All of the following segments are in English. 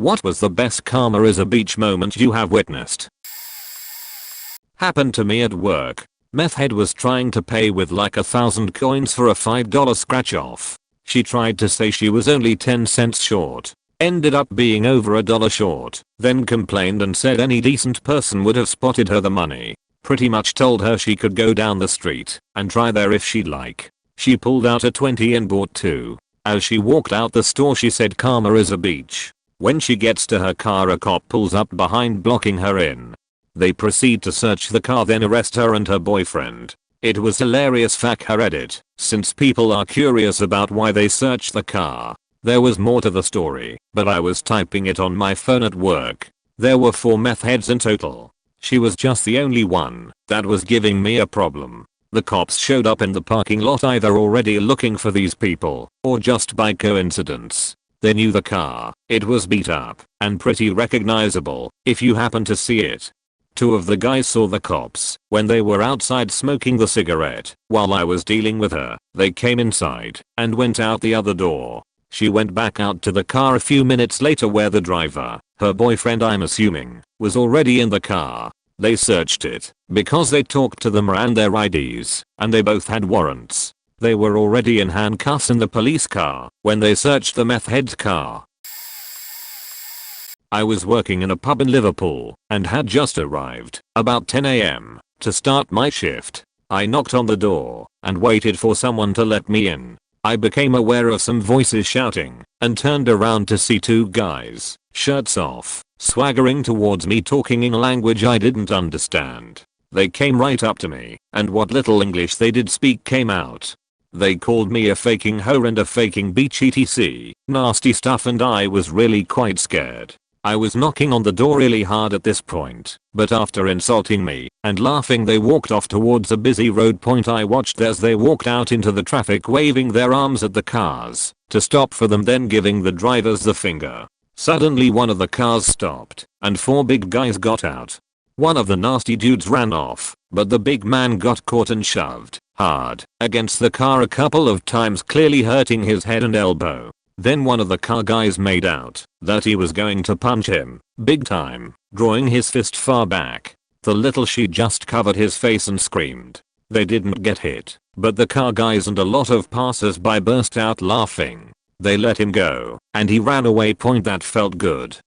What was the best karma is a beach moment you have witnessed? Happened to me at work. Meth head was trying to pay with like 1,000 coins for a $5 scratch off. She tried to say she was only 10 cents short. Ended up being over $1 short. Then complained and said any decent person would have spotted her the money. Pretty much told her she could go down the street and try there if she'd like. She pulled out a 20 and bought 2. As she walked out the store she said karma is a beach. When she gets to her car a cop pulls up behind blocking her in. They proceed to search the car then arrest her and her boyfriend. It was hilarious AskReddit, since people are curious about why they searched the car. There was more to the story, but I was typing it on my phone at work. There were 4 meth heads in total. She was just the only one that was giving me a problem. The cops showed up in the parking lot either already looking for these people or just by coincidence. They knew the car. It was beat up and pretty recognizable if you happen to see it. 2 of the guys saw the cops when they were outside smoking the cigarette. While I was dealing with her, they came inside and went out the other door. She went back out to the car a few minutes later where the driver, her boyfriend I'm assuming, was already in the car. They searched it because they talked to them ran their IDs and they both had warrants. They were already in handcuffs in the police car when they searched the meth head's car. I was working in a pub in Liverpool and had just arrived about 10 AM to start my shift. I knocked on the door and waited for someone to let me in. I became aware of some voices shouting and turned around to see 2 guys, shirts off, swaggering towards me talking in a language I didn't understand. They came right up to me and what little English they did speak came out. They called me a faking hoe and a faking beach etc. Nasty stuff and I was really quite scared. I was knocking on the door really hard at this point, but after insulting me and laughing they walked off towards a busy road point. I watched as they walked out into the traffic waving their arms at the cars to stop for them then giving the drivers the finger. Suddenly one of the cars stopped and 4 big guys got out. One of the nasty dudes ran off, but the big man got caught and shoved hard against the car a couple of times clearly hurting his head and elbow. Then one of the car guys made out that he was going to punch him, big time, drawing his fist far back. The little she just covered his face and screamed. They didn't get hit, but the car guys and a lot of passers-by burst out laughing. They let him go, and he ran away. That felt good.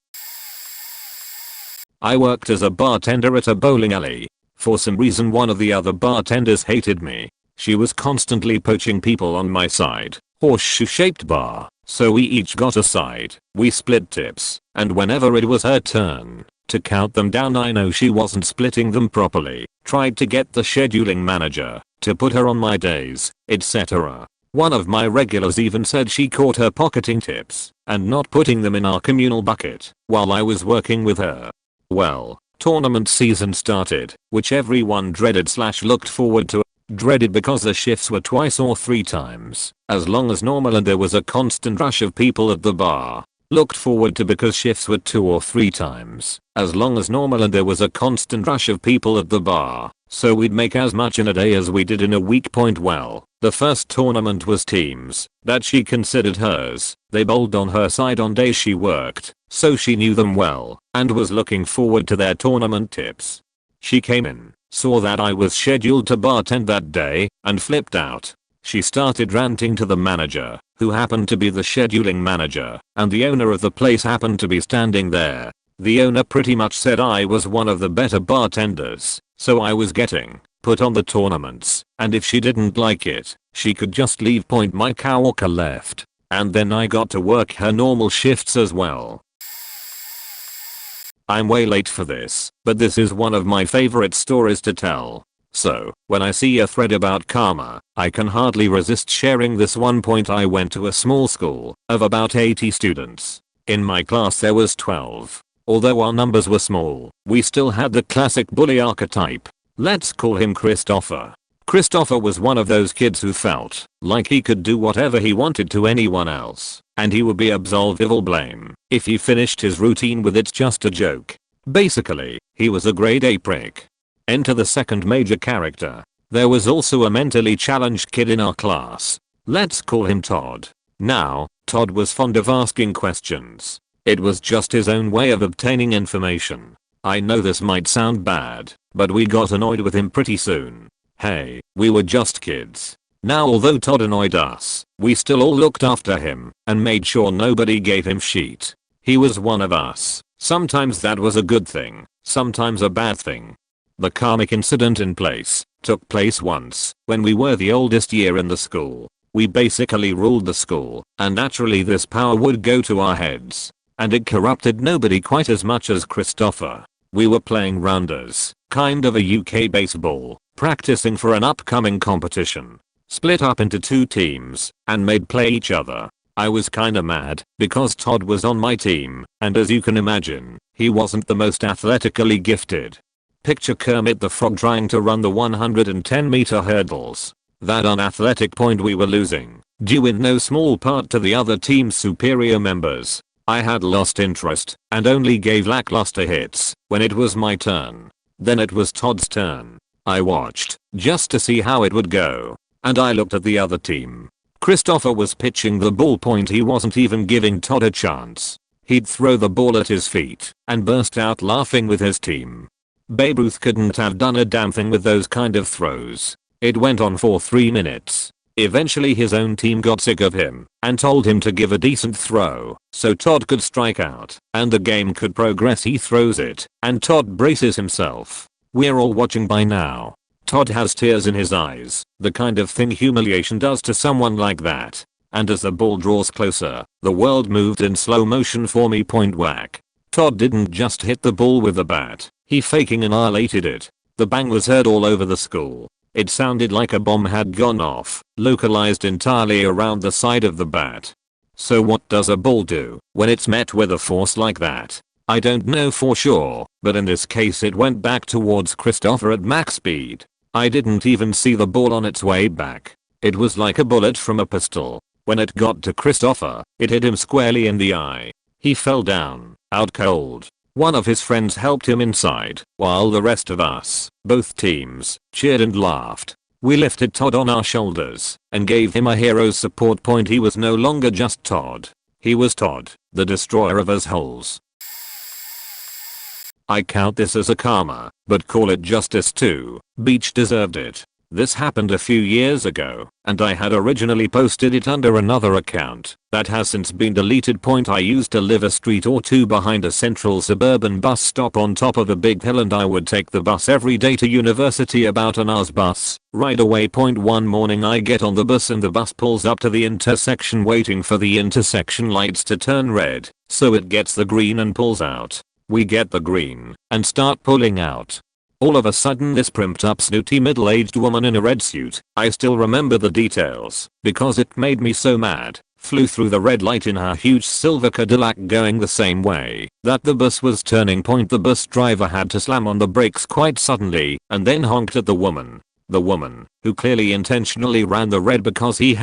I worked as a bartender at a bowling alley. For some reason one of the other bartenders hated me. She was constantly poaching people on my side, horseshoe-shaped bar. So we each got a side. We split tips, and whenever it was her turn to count them down I know she wasn't splitting them properly. Tried to get the scheduling manager to put her on my days, etc. One of my regulars even said she caught her pocketing tips and not putting them in our communal bucket while I was working with her. Well, tournament season started, which everyone dreaded / looked forward to. Dreaded because the shifts were twice or 3 times as long as normal and there was a constant rush of people at the bar. Looked forward to because shifts were 2 or 3 times as long as normal and there was a constant rush of people at the bar. So we'd make as much in a day as we did in a week. Well, the first tournament was teams that she considered hers. They bowled on her side on days she worked, so she knew them well and was looking forward to their tournament tips. She came in, saw that I was scheduled to bartend that day, and flipped out. She started ranting to the manager, who happened to be the scheduling manager, and the owner of the place happened to be standing there. The owner pretty much said I was one of the better bartenders, so I was getting put on the tournaments, and if she didn't like it, she could just leave. My coworker left, and then I got to work her normal shifts as well. I'm way late for this, but this is one of my favorite stories to tell. So, when I see a thread about karma, I can hardly resist sharing this one. I went to a small school of about 80 students. In my class there was 12. Although our numbers were small, we still had the classic bully archetype. Let's call him Christopher. Christopher was one of those kids who felt like he could do whatever he wanted to anyone else, and he would be absolved of all blame if he finished his routine with "it's just a joke." Basically, he was a grade A prick. Enter the second major character. There was also a mentally challenged kid in our class. Let's call him Todd. Now, Todd was fond of asking questions. It was just his own way of obtaining information. I know this might sound bad, but we got annoyed with him pretty soon. Hey, we were just kids. Now although Todd annoyed us, we still all looked after him and made sure nobody gave him shit. He was one of us. Sometimes that was a good thing, sometimes a bad thing. The karmic incident took place once when we were the oldest year in the school. We basically ruled the school, and naturally this power would go to our heads. And it corrupted nobody quite as much as Christopher. We were playing rounders, kind of a UK baseball, practicing for an upcoming competition. Split up into 2 teams, and made play each other. I was kinda mad, because Todd was on my team, and as you can imagine, he wasn't the most athletically gifted. Picture Kermit the Frog trying to run the 110-meter hurdles. That unathletic point we were losing, due in no small part to the other team's superior members. I had lost interest, and only gave lackluster hits when it was my turn. Then it was Todd's turn. I watched, just to see how it would go. And I looked at the other team. Christopher was pitching the ballpoint. He wasn't even giving Todd a chance. He'd throw the ball at his feet, and burst out laughing with his team. Babe Ruth couldn't have done a damn thing with those kind of throws. It went on for 3 minutes. Eventually his own team got sick of him, and told him to give a decent throw, so Todd could strike out, and the game could progress. He throws it, and Todd braces himself. We're all watching by now. Todd has tears in his eyes, the kind of thing humiliation does to someone like that. And as the ball draws closer, the world moved in slow motion for me. Point whack. Todd didn't just hit the ball with the bat, he fucking annihilated it. The bang was heard all over the school. It sounded like a bomb had gone off, localized entirely around the side of the bat. So what does a ball do when it's met with a force like that? I don't know for sure, but in this case it went back towards Christopher at max speed. I didn't even see the ball on its way back. It was like a bullet from a pistol. When it got to Christopher, it hit him squarely in the eye. He fell down, out cold. One of his friends helped him inside, while the rest of us, both teams, cheered and laughed. We lifted Todd on our shoulders, and gave him a hero's support point. He was no longer just Todd. He was Todd, the destroyer of us holes. I count this as a karma, but call it justice too. Beach deserved it. This happened a few years ago, and I had originally posted it under another account that has since been deleted. I used to live a street or two behind a central suburban bus stop on top of a big hill, and I would take the bus every day to university, about an hour's bus ride away. One morning I get on the bus and the bus pulls up to the intersection, waiting for the intersection lights to turn red, so it gets the green and pulls out. We get the green and start pulling out. All of a sudden this primped up snooty middle-aged woman in a red suit, I still remember the details because it made me so mad, flew through the red light in her huge silver Cadillac going the same way that the bus was turning. The bus driver had to slam on the brakes quite suddenly and then honked at the woman. The woman, who clearly intentionally ran the red because he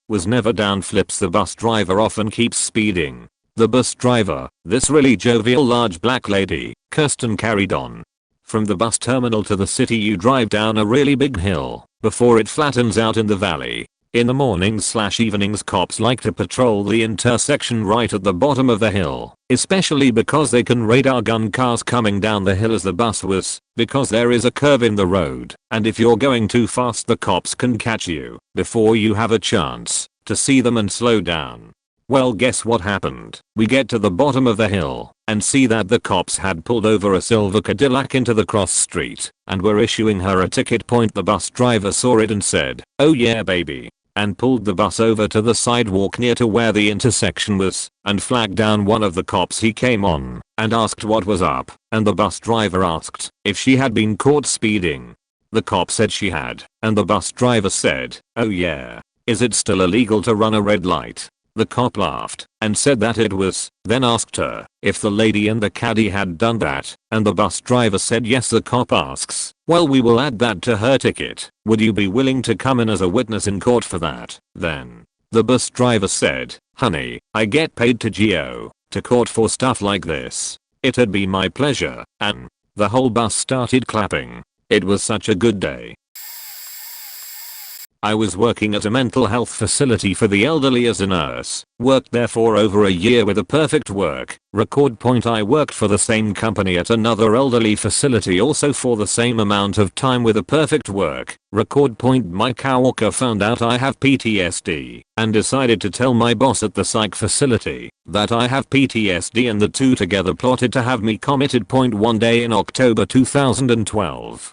was never down, flips the bus driver off and keeps speeding. The bus driver, this really jovial large black lady, cursed and carried on. From the bus terminal to the city you drive down a really big hill before it flattens out in the valley. In the mornings/evenings cops like to patrol the intersection right at the bottom of the hill, especially because they can radar gun cars coming down the hill as the bus was, because there is a curve in the road, and if you're going too fast the cops can catch you before you have a chance to see them and slow down. Well, guess what happened? We get to the bottom of the hill and see that the cops had pulled over a silver Cadillac into the cross street and were issuing her a ticket. The bus driver saw it and said, "Oh yeah baby," and pulled the bus over to the sidewalk near to where the intersection was and flagged down one of the cops he came on and asked what was up, and the bus driver asked if she had been caught speeding. The cop said she had, and the bus driver said, "Oh yeah. Is it still illegal to run a red light?" The cop laughed and said that it was, then asked her if the lady in the caddy had done that, and the bus driver said yes. The cop asks, "Well, we will add that to her ticket. Would you be willing to come in as a witness in court for that, then?" The bus driver said, "Honey, I get paid to go to court for stuff like this. It'd be my pleasure," and the whole bus started clapping. It was such a good day. I was working at a mental health facility for the elderly as a nurse. Worked there for over a year with a perfect work record. I worked for the same company at another elderly facility also for the same amount of time with a perfect work record. My coworker found out I have PTSD and decided to tell my boss at the psych facility that I have PTSD, and the two together plotted to have me committed. One day in October 2012.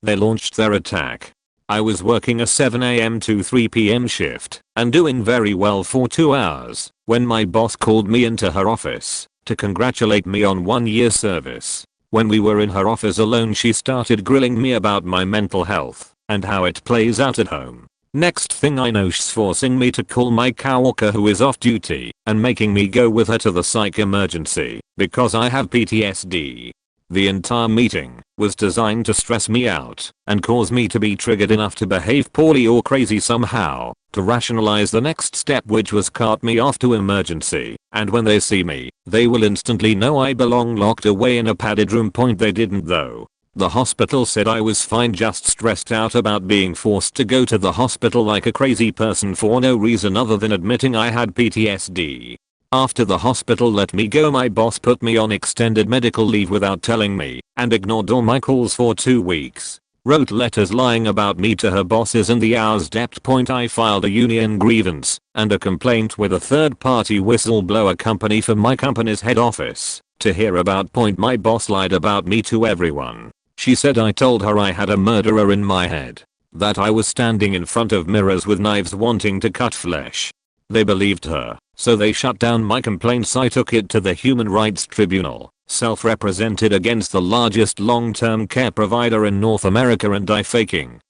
They launched their attack. I was working a 7 AM to 3 PM shift and doing very well for 2 hours when my boss called me into her office to congratulate me on 1 year service. When we were in her office alone, she started grilling me about my mental health and how it plays out at home. Next thing I know, she's forcing me to call my coworker who is off duty and making me go with her to the psych emergency because I have PTSD. The entire meeting was designed to stress me out and cause me to be triggered enough to behave poorly or crazy somehow to rationalize the next step, which was cart me off to emergency, and when they see me, they will instantly know I belong locked away in a padded room. They didn't though. The hospital said I was fine, just stressed out about being forced to go to the hospital like a crazy person for no reason other than admitting I had PTSD. After the hospital let me go, my boss put me on extended medical leave without telling me and ignored all my calls for 2 weeks. Wrote letters lying about me to her bosses in the hours depth. I filed a union grievance and a complaint with a third-party whistleblower company for my company's head office to hear about. My boss lied about me to everyone. She said I told her I had a murderer in my head, that I was standing in front of mirrors with knives wanting to cut flesh. They believed her, so they shut down my complaints. I took it to the Human Rights Tribunal, self-represented against the largest long-term care provider in North America, and I faking.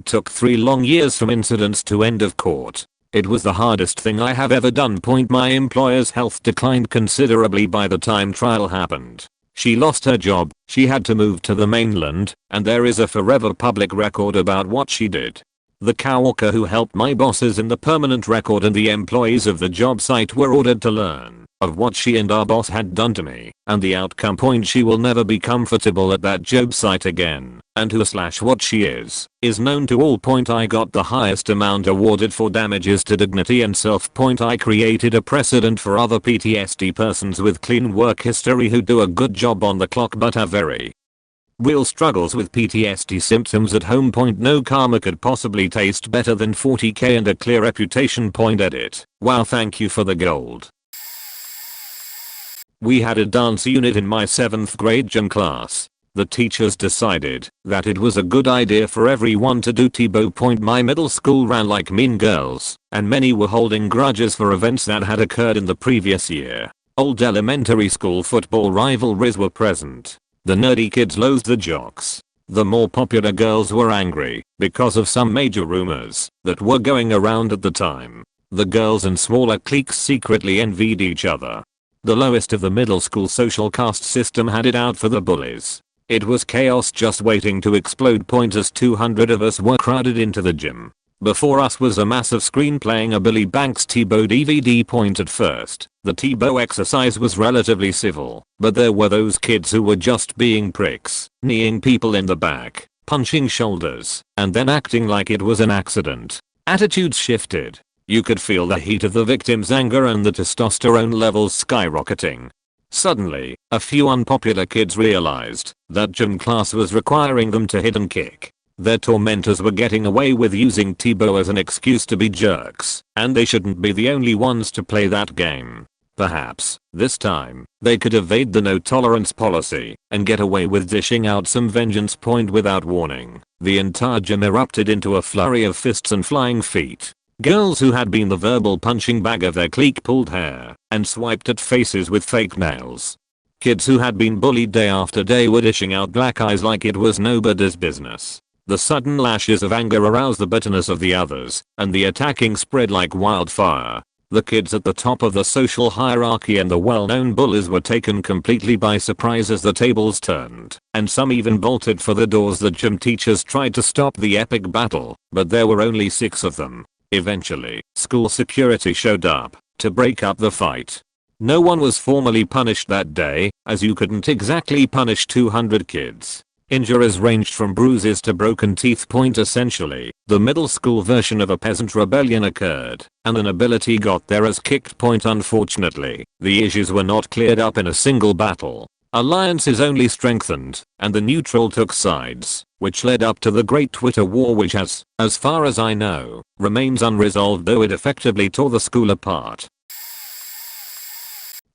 Took 3 long years from incidents to end of court. It was the hardest thing I have ever done. My employer's health declined considerably by the time trial happened. She lost her job, she had to move to the mainland, and there is a forever public record about what she did. The coworker who helped my boss is in the permanent record, and the employees of the job site were ordered to learn of what she and our boss had done to me, and the outcome. She will never be comfortable at that job site again, and who/what she is known to all. I got the highest amount awarded for damages to dignity and self. I created a precedent for other PTSD persons with clean work history who do a good job on the clock but have very real struggles with PTSD symptoms at home. No karma could possibly taste better than 40k and a clear reputation. Edit. Wow, thank you for the gold. We had a dance unit in my 7th grade gym class. The teachers decided that it was a good idea for everyone to do T-bow. My middle school ran like Mean Girls, and many were holding grudges for events that had occurred in the previous year. Old elementary school football rivalries were present. The nerdy kids loathed the jocks. The more popular girls were angry because of some major rumors that were going around at the time. The girls in smaller cliques secretly envied each other. The lowest of the middle school social caste system had it out for the bullies. It was chaos just waiting to explode. As 200 of us were crowded into the gym. Before us was a massive screen playing a Billy Banks T-bow DVD. At first, the T-bow exercise was relatively civil, but there were those kids who were just being pricks, kneeing people in the back, punching shoulders, and then acting like it was an accident. Attitudes shifted. You could feel the heat of the victim's anger and the testosterone levels skyrocketing. Suddenly, a few unpopular kids realized that gym class was requiring them to hit and kick. Their tormentors were getting away with using T-bow as an excuse to be jerks, and they shouldn't be the only ones to play that game. Perhaps, this time, they could evade the no tolerance policy and get away with dishing out some vengeance. Without warning, the entire gym erupted into a flurry of fists and flying feet. Girls who had been the verbal punching bag of their clique pulled hair and swiped at faces with fake nails. Kids who had been bullied day after day were dishing out black eyes like it was nobody's business. The sudden lashes of anger aroused the bitterness of the others, and the attacking spread like wildfire. The kids at the top of the social hierarchy and the well-known bullies were taken completely by surprise as the tables turned, and some even bolted for the doors. The gym teachers tried to stop the epic battle, but there were only 6 of them. Eventually, school security showed up to break up the fight. No one was formally punished that day, as you couldn't exactly punish 200 kids. Injuries ranged from bruises to broken teeth. Essentially, the middle school version of a peasant rebellion occurred, and the nobility got their ass kicked. Unfortunately, the issues were not cleared up in a single battle. Alliances only strengthened, and the neutral took sides, which led up to the Great Twitter War, which as far as I know, remains unresolved, though it effectively tore the school apart.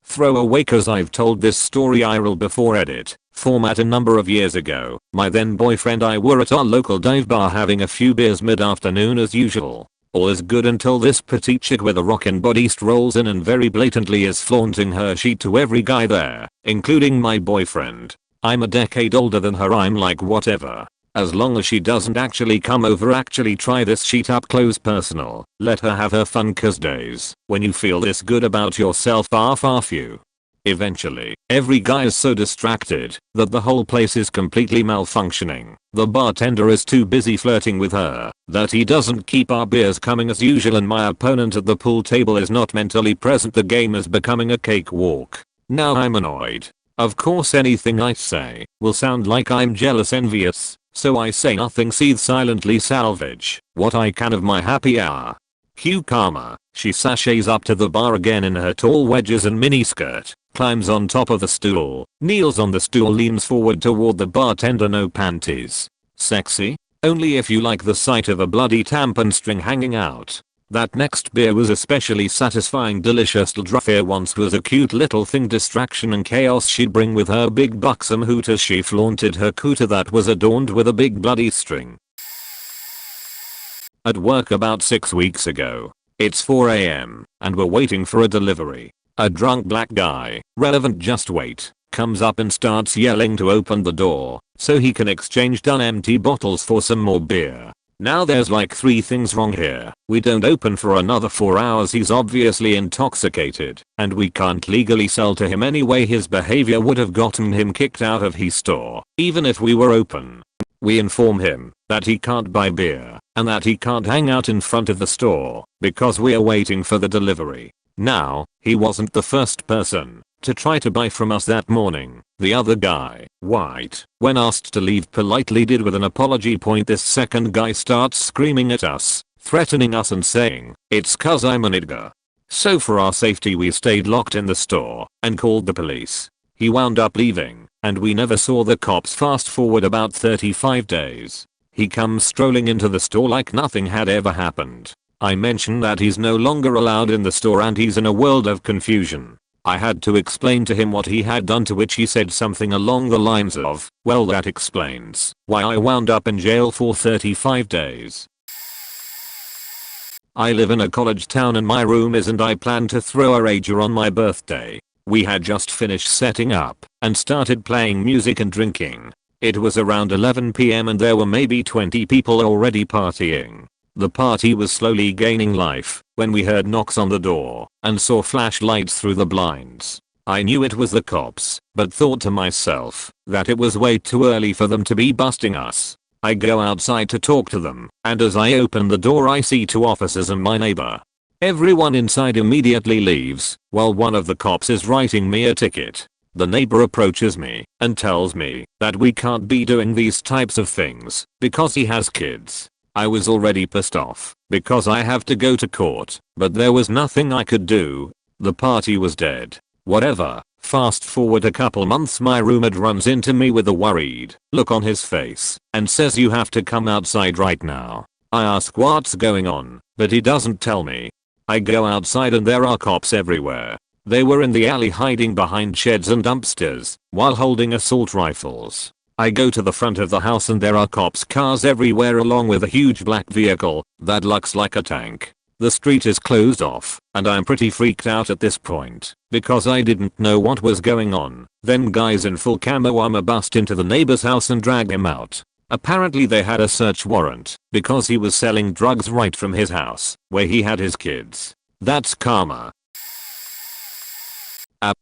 Throwaway, cause I've told this story IRL before. Edit format. A number of years ago, my then boyfriend and I were at our local dive bar having a few beers mid-afternoon as usual. All is good until this petite chick with a rockin' body strolls in and very blatantly is flaunting her sheet to every guy there, including my boyfriend. I'm a decade older than her. I'm like, whatever. As long as she doesn't actually come over, actually try this sheet up close, personal. Let her have her fun, cause days when you feel this good about yourself are far few. Eventually, every guy is so distracted that the whole place is completely malfunctioning. The bartender is too busy flirting with her that he doesn't keep our beers coming as usual, and my opponent at the pool table is not mentally present. The game is becoming a cakewalk. Now I'm annoyed. Of course anything I say will sound like I'm jealous, envious, so I say nothing, seethe silently, salvage what I can of my happy hour. Cue karma. She sashays up to the bar again in her tall wedges and miniskirt, climbs on top of the stool, kneels on the stool, leans forward toward the bartender. No panties. Sexy? Only if you like the sight of a bloody tampon string hanging out. That next beer was especially satisfying, delicious. Drafia once was a cute little thing, distraction and chaos she'd bring with her big buxom hoot as she flaunted her cooter that was adorned with a big bloody string. At work about 6 weeks ago. It's 4 AM, and we're waiting for a delivery. A drunk black guy, relevant just wait, comes up and starts yelling to open the door so he can exchange done empty bottles for some more beer. Now there's like 3 things wrong here. We don't open for another 4 hours. He's obviously intoxicated, and we can't legally sell to him anyway. His behavior would have gotten him kicked out of his store, even if we were open. We inform him that he can't buy beer and that he can't hang out in front of the store because we are waiting for the delivery. Now, he wasn't the first person to try to buy from us that morning. The other guy, white, when asked to leave politely did with an apology. This second guy starts screaming at us, threatening us and saying, "It's cause I'm a nigger." So for our safety we stayed locked in the store and called the police. He wound up leaving, and we never saw the cops. Fast forward about 35 days. He comes strolling into the store like nothing had ever happened. I mention that he's no longer allowed in the store and he's in a world of confusion. I had to explain to him what he had done, to which he said something along the lines of, "Well, that explains why I wound up in jail for 35 days. I live in a college town and my room is, and I plan to throw a rager on my birthday. We had just finished setting up and started playing music and drinking. It was around 11 PM and there were maybe 20 people already partying. The party was slowly gaining life when we heard knocks on the door and saw flashlights through the blinds. I knew it was the cops, but thought to myself that it was way too early for them to be busting us. I go outside to talk to them, and as I open the door I see 2 officers and my neighbor. Everyone inside immediately leaves while one of the cops is writing me a ticket. The neighbor approaches me and tells me that we can't be doing these types of things because he has kids. I was already pissed off because I have to go to court, but there was nothing I could do. The party was dead. Whatever. Fast forward a couple months, my roommate runs into me with a worried look on his face and says, "You have to come outside right now." I ask what's going on, but he doesn't tell me. I go outside and there are cops everywhere. They were in the alley hiding behind sheds and dumpsters while holding assault rifles. I go to the front of the house and there are cops cars everywhere along with a huge black vehicle that looks like a tank. The street is closed off and I'm pretty freaked out at this point because I didn't know what was going on. Then guys in full camo armor bust into the neighbor's house and drag him out. Apparently they had a search warrant because he was selling drugs right from his house where he had his kids. That's karma.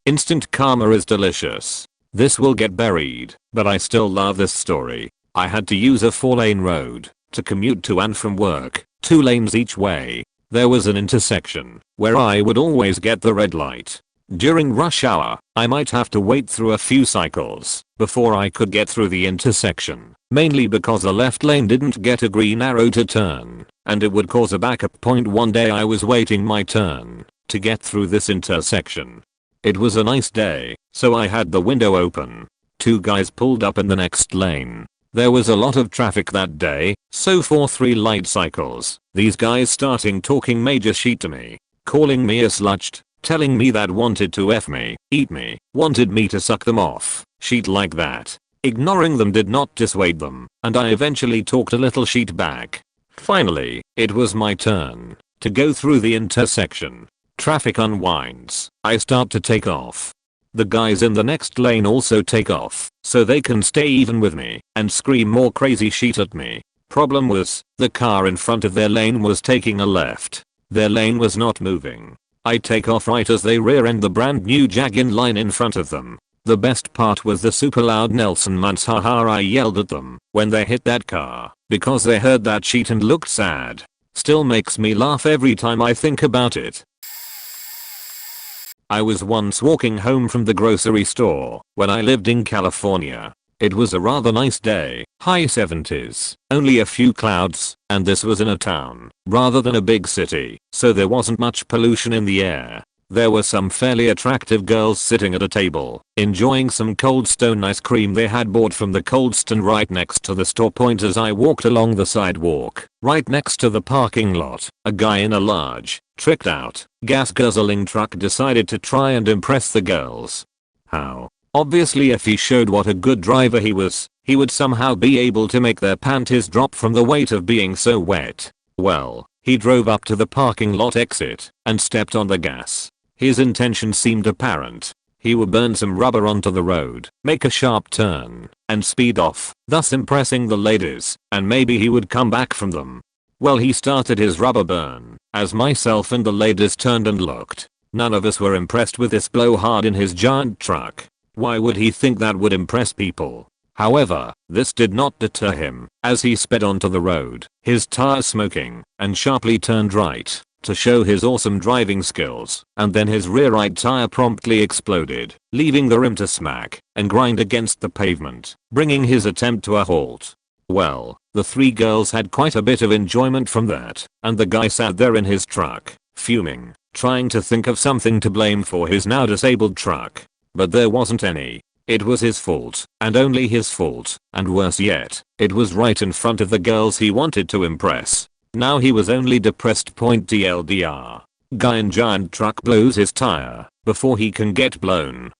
Instant karma is delicious. This will get buried, but I still love this story. I had to use a 4-lane road to commute to and from work, 2 lanes each way. There was an intersection where I would always get the red light. During rush hour, I might have to wait through a few cycles before I could get through the intersection, mainly because the left lane didn't get a green arrow to turn, and it would cause a backup point. One day I was waiting my turn to get through this intersection. It was a nice day, so I had the window open. Two guys pulled up in the next lane. There was a lot of traffic that day, so for 3 light cycles, these guys starting talking major shit to me, calling me a slut, telling me that wanted to F me, eat me, wanted me to suck them off, shit like that. Ignoring them did not dissuade them, and I eventually talked a little shit back. Finally, it was my turn to go through the intersection. Traffic unwinds. I start to take off. The guys in the next lane also take off, so they can stay even with me and scream more crazy shit at me. Problem was, the car in front of their lane was taking a left. Their lane was not moving. I take off right as they rear end the brand new Jag in line in front of them. The best part was the super loud Nelson Muntz haha I yelled at them when they hit that car because they heard that shit and looked sad. Still makes me laugh every time I think about it. I was once walking home from the grocery store when I lived in California. It was a rather nice day, high 70s, only a few clouds, and this was in a town rather than a big city, so there wasn't much pollution in the air. There were some fairly attractive girls sitting at a table, enjoying some Cold Stone ice cream they had bought from the Cold Stone right next to the store. Point as I walked along the sidewalk, right next to the parking lot, a guy in a large, tricked out, gas guzzling truck decided to try and impress the girls. How? Obviously if he showed what a good driver he was, he would somehow be able to make their panties drop from the weight of being so wet. Well, he drove up to the parking lot exit and stepped on the gas. His intention seemed apparent. He would burn some rubber onto the road, make a sharp turn, and speed off, thus impressing the ladies, and maybe he would come back from them. Well, he started his rubber burn, as myself and the ladies turned and looked. None of us were impressed with this blowhard in his giant truck. Why would he think that would impress people? However, this did not deter him, as he sped onto the road, his tires smoking, and sharply turned right to show his awesome driving skills, and then his rear right tire promptly exploded, leaving the rim to smack and grind against the pavement, bringing his attempt to a halt. Well, the 3 girls had quite a bit of enjoyment from that, and the guy sat there in his truck, fuming, trying to think of something to blame for his now disabled truck. But there wasn't any. It was his fault, and only his fault, and worse yet, it was right in front of the girls he wanted to impress. Now he was only depressed. TLDR. Guy in giant truck blows his tire before he can get blown.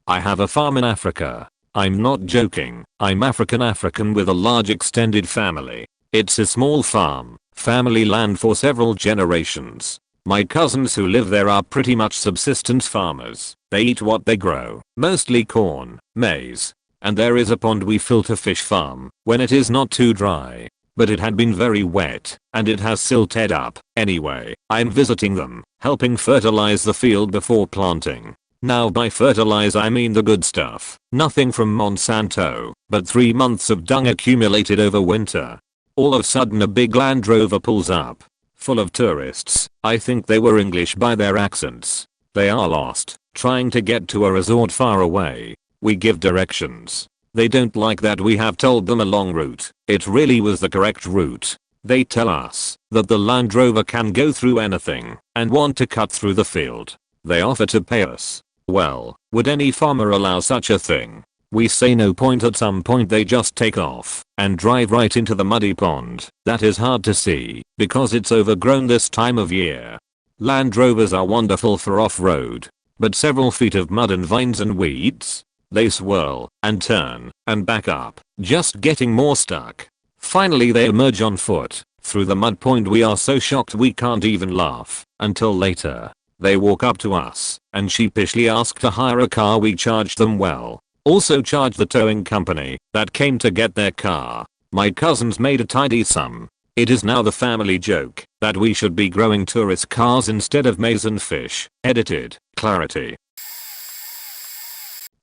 I have a farm in Africa. I'm not joking, I'm African with a large extended family. It's a small farm, family land for several generations. My cousins who live there are pretty much subsistence farmers. They eat what they grow, mostly corn, maize. And there is a pond we fill to fish farm when it is not too dry. But it had been very wet, and it has silted up. Anyway, I'm visiting them, helping fertilize the field before planting. Now by fertilize I mean the good stuff, nothing from Monsanto, but 3 months of dung accumulated over winter. All of a sudden a big Land Rover pulls up, full of tourists. I think they were English by their accents. They are lost, trying to get to a resort far away. We give directions. They don't like that we have told them a long route. It really was the correct route. They tell us that the Land Rover can go through anything and want to cut through the field. They offer to pay us. Well, would any farmer allow such a thing? We say no. At some point they just take off and drive right into the muddy pond. That is hard to see because it's overgrown this time of year. Land Rovers are wonderful for off-road, but several feet of mud and vines and weeds. They swirl and turn and back up, just getting more stuck. Finally they emerge on foot through the mud. We are so shocked we can't even laugh until later. They walk up to us and sheepishly ask to hire a car. We charged them well. Also charged the towing company that came to get their car. My cousins made a tidy sum. It is now the family joke that we should be growing tourist cars instead of maize and fish. Edited, Clarity.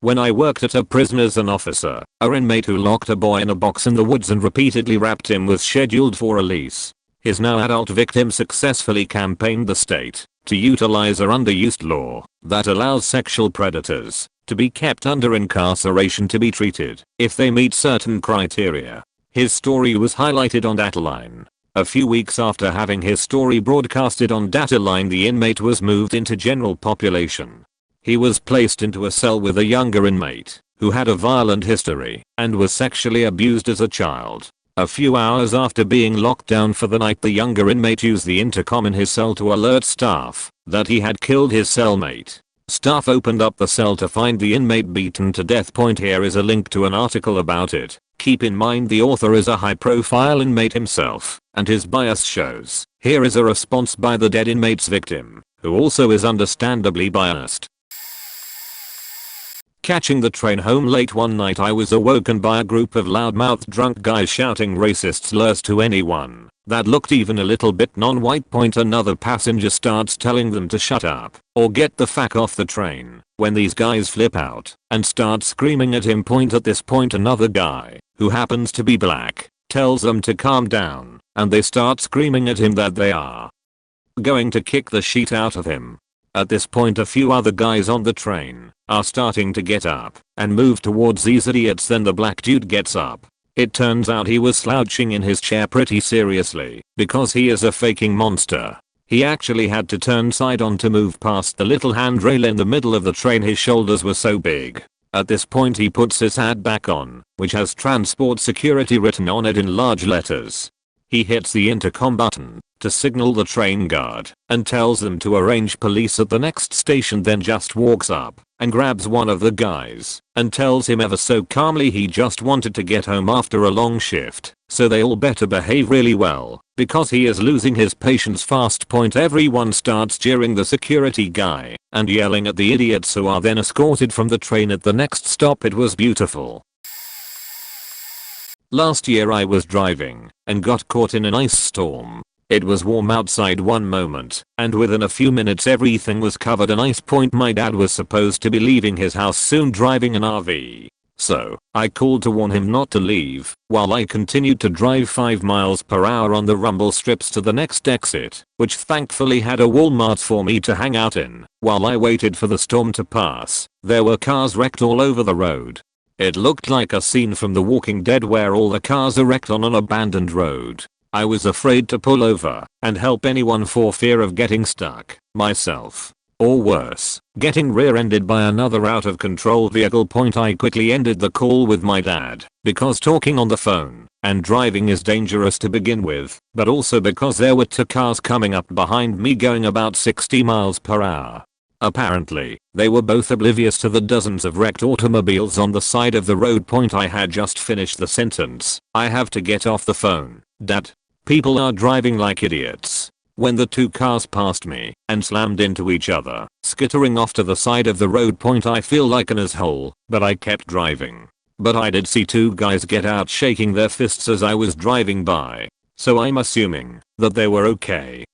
When I worked at a prison as an officer, an inmate who locked a boy in a box in the woods and repeatedly rapped him was scheduled for release. His now adult victim successfully campaigned the state to utilize a underused law that allows sexual predators to be kept under incarceration to be treated if they meet certain criteria. His story was highlighted on Dataline. A few weeks after having his story broadcasted on Dataline, the inmate was moved into general population. He was placed into a cell with a younger inmate who had a violent history and was sexually abused as a child. A few hours after being locked down for the night, the younger inmate used the intercom in his cell to alert staff that he had killed his cellmate. Staff opened up the cell to find the inmate beaten to death. Here is a link to an article about it. Keep in mind the author is a high-profile inmate himself, and his bias shows. Here is a response by the dead inmate's victim, who also is understandably biased. Catching the train home late one night, I was awoken by a group of loudmouthed drunk guys shouting racist slurs to anyone that looked even a little bit non-white. Another passenger starts telling them to shut up or get the fuck off the train when these guys flip out and start screaming at him. At this point, another guy, who happens to be black, tells them to calm down, and they start screaming at him that they are going to kick the shit out of him. At this point, a few other guys on the train are starting to get up and move towards these idiots. Then the black dude gets up. It turns out he was slouching in his chair pretty seriously because he is a faking monster. He actually had to turn side on to move past the little handrail in the middle of the train. His shoulders were so big. At this point, he puts his hat back on, which has transport security written on it in large letters. He hits the intercom button to signal the train guard and tells them to arrange police at the next station, then just walks up and grabs one of the guys and tells him ever so calmly he just wanted to get home after a long shift, so they all better behave really well because he is losing his patience fast. Everyone starts jeering the security guy and yelling at the idiots, who are then escorted from the train at the next stop. It was beautiful. Last year I was driving and got caught in an ice storm. It was warm outside one moment, and within a few minutes everything was covered in ice. My dad was supposed to be leaving his house soon driving an RV. So, I called to warn him not to leave, while I continued to drive 5 miles per hour on the rumble strips to the next exit, which thankfully had a Walmart for me to hang out in. While I waited for the storm to pass, there were cars wrecked all over the road. It looked like a scene from The Walking Dead where all the cars are wrecked on an abandoned road. I was afraid to pull over and help anyone for fear of getting stuck myself, or worse, getting rear-ended by another out-of-control vehicle. I quickly ended the call with my dad because talking on the phone and driving is dangerous to begin with, but also because there were 2 cars coming up behind me going about 60 miles per hour. Apparently, they were both oblivious to the dozens of wrecked automobiles on the side of the road. I had just finished the sentence. I have to get off the phone, Dad. People are driving like idiots. When the 2 cars passed me and slammed into each other, skittering off to the side of the road. I feel like an asshole, but I kept driving. But I did see 2 guys get out shaking their fists as I was driving by, so I'm assuming that they were okay.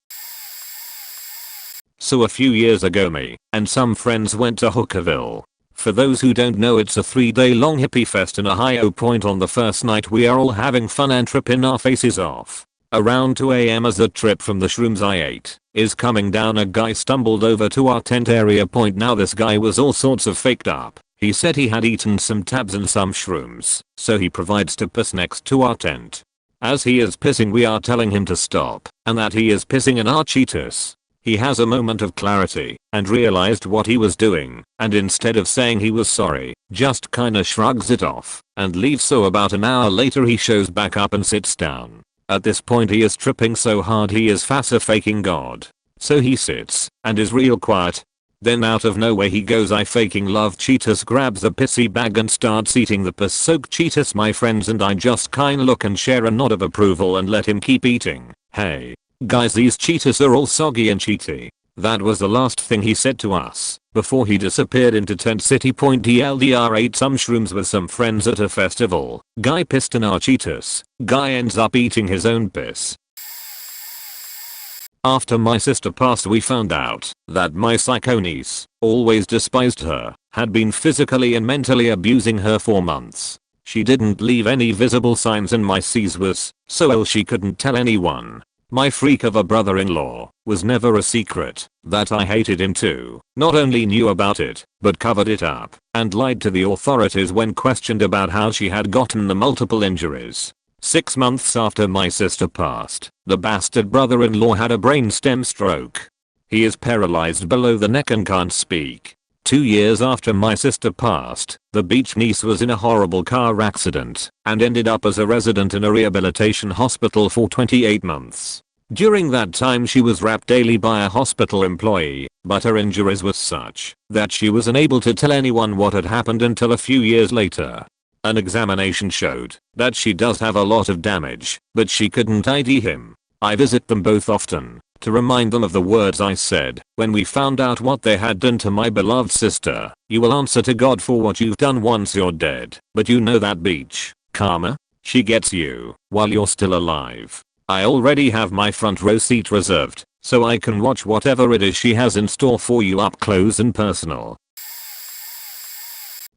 So a few years ago, me and some friends went to Hookerville. For those who don't know, it's a 3-day-long hippie fest in Ohio. On the first night we are all having fun and tripping our faces off. Around 2 AM as the trip from the shrooms I ate is coming down, a guy stumbled over to our tent area. Now this guy was all sorts of faked up. He said he had eaten some tabs and some shrooms, so he provides to piss next to our tent. As he is pissing, we are telling him to stop and that he is pissing in our Cheetos. He has a moment of clarity and realized what he was doing, and instead of saying he was sorry, just kinda shrugs it off and leaves. So about an hour later he shows back up and sits down. At this point he is tripping so hard he is faster faking God. So he sits and is real quiet. Then out of nowhere he goes, I faking love Cheetos, grabs a pissy bag and starts eating the piss soaked Cheetos. My friends and I just kinda look and share a nod of approval and let him keep eating. Hey guys, these Cheetos are all soggy and cheaty. That was the last thing he said to us before he disappeared into Tent City. DLDR ate some shrooms with some friends at a festival. Guy pissed in our Cheetos. Guy ends up eating his own piss. After my sister passed, we found out that my psycho niece, always despised her, had been physically and mentally abusing her for months. She didn't leave any visible signs and my sis was so ill she couldn't tell anyone. My freak of a brother-in-law was never a secret that I hated him too. Not only knew about it, but covered it up and lied to the authorities when questioned about how she had gotten the multiple injuries. 6 months after my sister passed, the bastard brother-in-law had a brainstem stroke. He is paralyzed below the neck and can't speak. 2 years after my sister passed, the beach niece was in a horrible car accident and ended up as a resident in a rehabilitation hospital for 28 months. During that time she was wrapped daily by a hospital employee, but her injuries were such that she was unable to tell anyone what had happened until a few years later. An examination showed that she does have a lot of damage, but she couldn't ID him. I visit them both often to remind them of the words I said when we found out what they had done to my beloved sister. You will answer to God for what you've done once you're dead, but you know that beach karma, she gets you while you're still alive. I already have my front row seat reserved, so I can watch whatever it is she has in store for you up close and personal.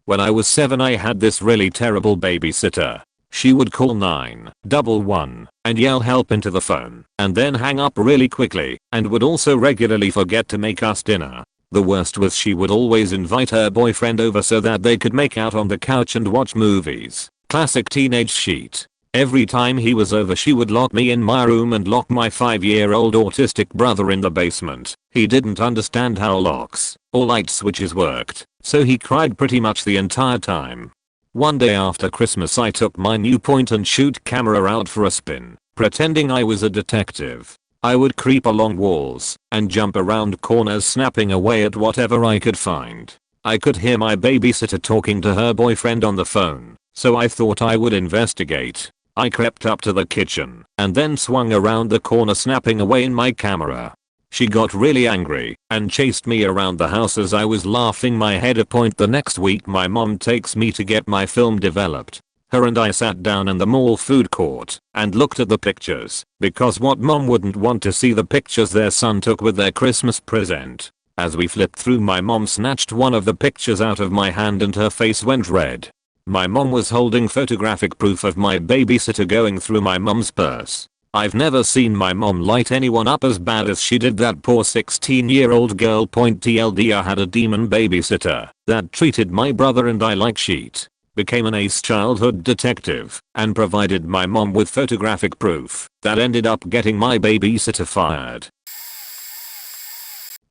When I was 7 I had this really terrible babysitter. She would call 911 and yell help into the phone and then hang up really quickly and would also regularly forget to make us dinner. The worst was she would always invite her boyfriend over so that they could make out on the couch and watch movies. Classic teenage shit. Every time he was over she would lock me in my room and lock my 5-year-old autistic brother in the basement. He didn't understand how locks or light switches worked, so he cried pretty much the entire time. One day after Christmas I took my new point and shoot camera out for a spin, pretending I was a detective. I would creep along walls and jump around corners snapping away at whatever I could find. I could hear my babysitter talking to her boyfriend on the phone, so I thought I would investigate. I crept up to the kitchen and then swung around the corner snapping away in my camera. She got really angry and chased me around the house as I was laughing my head a point. The next week my mom takes me to get my film developed. Her and I sat down in the mall food court and looked at the pictures, because what mom wouldn't want to see the pictures their son took with their Christmas present. As we flipped through my mom snatched one of the pictures out of my hand and her face went red. My mom was holding photographic proof of my babysitter going through my mom's purse. I've never seen my mom light anyone up as bad as she did that poor 16-year-old girl. TLDR had a demon babysitter that treated my brother and I like shit, became an ace childhood detective, and provided my mom with photographic proof that ended up getting my babysitter fired.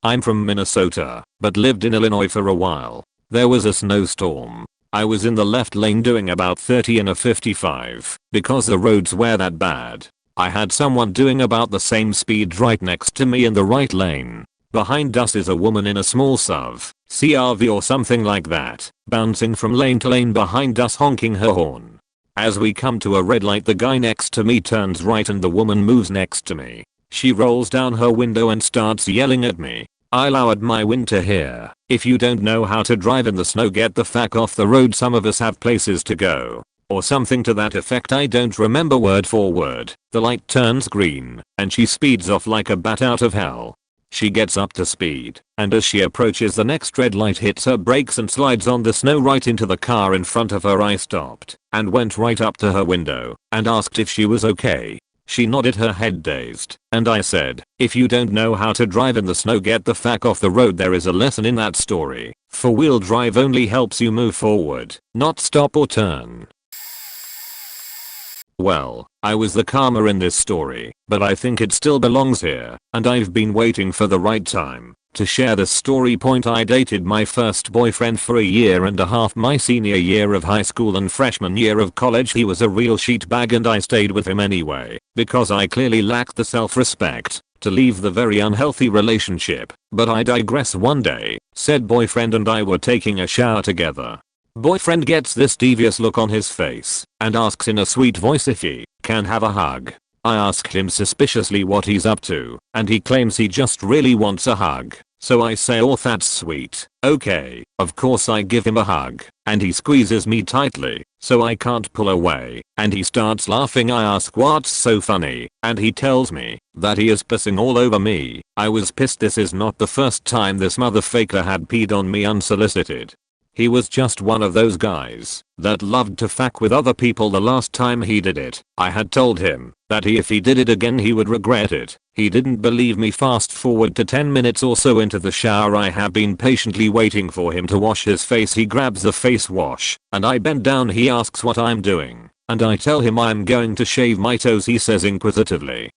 I'm from Minnesota, but lived in Illinois for a while. There was a snowstorm. I was in the left lane doing about 30 in a 55 because the roads were that bad. I had someone doing about the same speed right next to me in the right lane. Behind us is a woman in a small SUV, CRV or something like that, bouncing from lane to lane behind us honking her horn. As we come to a red light the guy next to me turns right and the woman moves next to me. She rolls down her window and starts yelling at me. I lowered my wind to hear, "If you don't know how to drive in the snow get the fuck off the road, some of us have places to go." Or something to that effect. I don't remember word for word. The light turns green and she speeds off like a bat out of hell. She gets up to speed and as she approaches the next red light hits her brakes and slides on the snow right into the car in front of her. I stopped and went right up to her window and asked if she was okay. She nodded her head dazed and I said, "If you don't know how to drive in the snow get the fuck off the road." There is a lesson in that story. 4-wheel drive only helps you move forward, not stop or turn. Well, I was the karma in this story, but I think it still belongs here, and I've been waiting for the right time to share this story. I dated my first boyfriend for a year and a half, my senior year of high school and freshman year of college. He was a real sheetbag and I stayed with him anyway, because I clearly lacked the self-respect to leave the very unhealthy relationship. But I digress. One day, said boyfriend and I were taking a shower together. Boyfriend gets this devious look on his face and asks in a sweet voice if he can have a hug. I asked him suspiciously what he's up to, and he claims he just really wants a hug. So I say, "Oh, that's sweet. Okay." Of course I give him a hug, and he squeezes me tightly, so I can't pull away, and he starts laughing. I ask what's so funny, and he tells me that he is pissing all over me. I was pissed. This is not the first time this motherfucker had peed on me unsolicited. He was just one of those guys that loved to fuck with other people the last time he did it. I had told him that if he did it again he would regret it. He didn't believe me. Fast forward to 10 minutes or so into the shower. I have been patiently waiting for him to wash his face. He grabs the face wash and I bend down. He asks what I'm doing and I tell him I'm going to shave my toes. He says inquisitively,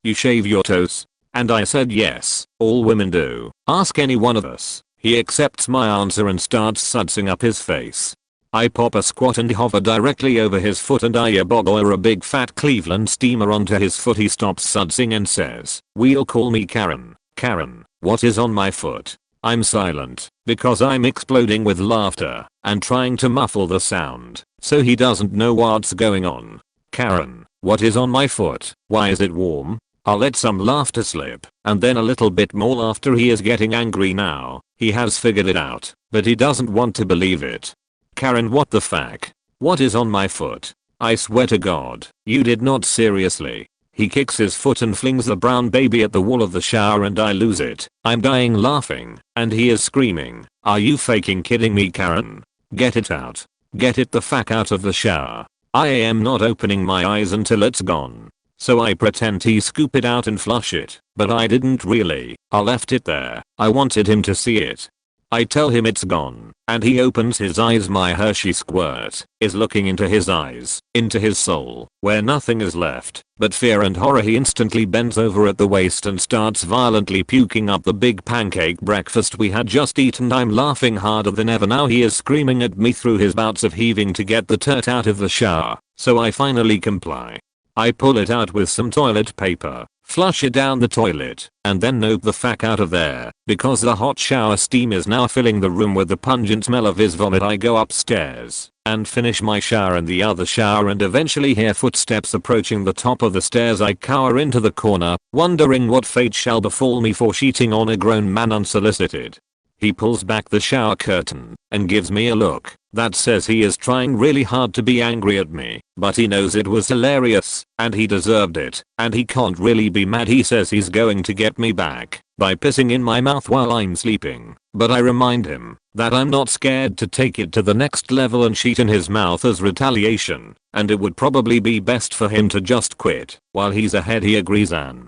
"You shave your toes?" And I said yes, all women do. Ask any one of us. He accepts my answer and starts sudsing up his face. I pop a squat and hover directly over his foot and I bogoyer a big fat Cleveland steamer onto his foot. He stops sudsing and says, "We'll call me Karen." "Karen, what is on my foot?" I'm silent because I'm exploding with laughter and trying to muffle the sound so he doesn't know what's going on. "Karen, what is on my foot? Why is it warm?" I'll let some laughter slip and then a little bit more laughter. He is getting angry now. He has figured it out, but he doesn't want to believe it. "Karen, what the fuck? What is on my foot? I swear to God, you did not seriously." He kicks his foot and flings the brown baby at the wall of the shower and I lose it. I'm dying laughing and he is screaming, "Are you faking kidding me, Karen? Get it out. Get it the fuck out of the shower." I am not opening my eyes until it's gone. So I pretend he scoop it out and flush it, but I didn't really. I left it there. I wanted him to see it. I tell him it's gone, and he opens his eyes. My Hershey squirt is looking into his eyes, into his soul, where nothing is left but fear and horror. He instantly bends over at the waist and starts violently puking up the big pancake breakfast we had just eaten. I'm laughing harder than ever now. He is screaming at me through his bouts of heaving to get the turd out of the shower, so I finally comply. I pull it out with some toilet paper, flush it down the toilet, and then nope the fuck out of there, because the hot shower steam is now filling the room with the pungent smell of his vomit. I go upstairs and finish my shower in the other shower and eventually hear footsteps approaching the top of the stairs. I cower into the corner, wondering what fate shall befall me for cheating on a grown man unsolicited. He pulls back the shower curtain and gives me a look that says he is trying really hard to be angry at me, but he knows it was hilarious and he deserved it and he can't really be mad. He says he's going to get me back by pissing in my mouth while I'm sleeping, but I remind him that I'm not scared to take it to the next level and shit in his mouth as retaliation, and it would probably be best for him to just quit. While he's ahead he agrees and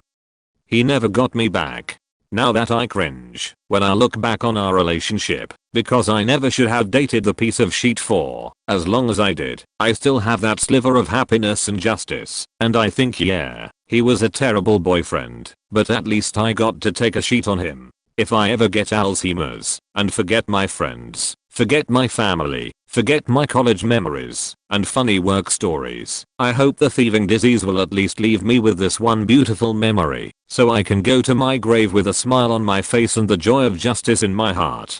he never got me back. Now that I cringe when I look back on our relationship, because I never should have dated the piece of shit for as long as I did. I still have that sliver of happiness and justice, and I think yeah, he was a terrible boyfriend, but at least I got to take a shit on him. If I ever get Alzheimer's and forget my friends, forget my family, forget my college memories and funny work stories, I hope the thieving disease will at least leave me with this one beautiful memory, so I can go to my grave with a smile on my face and the joy of justice in my heart.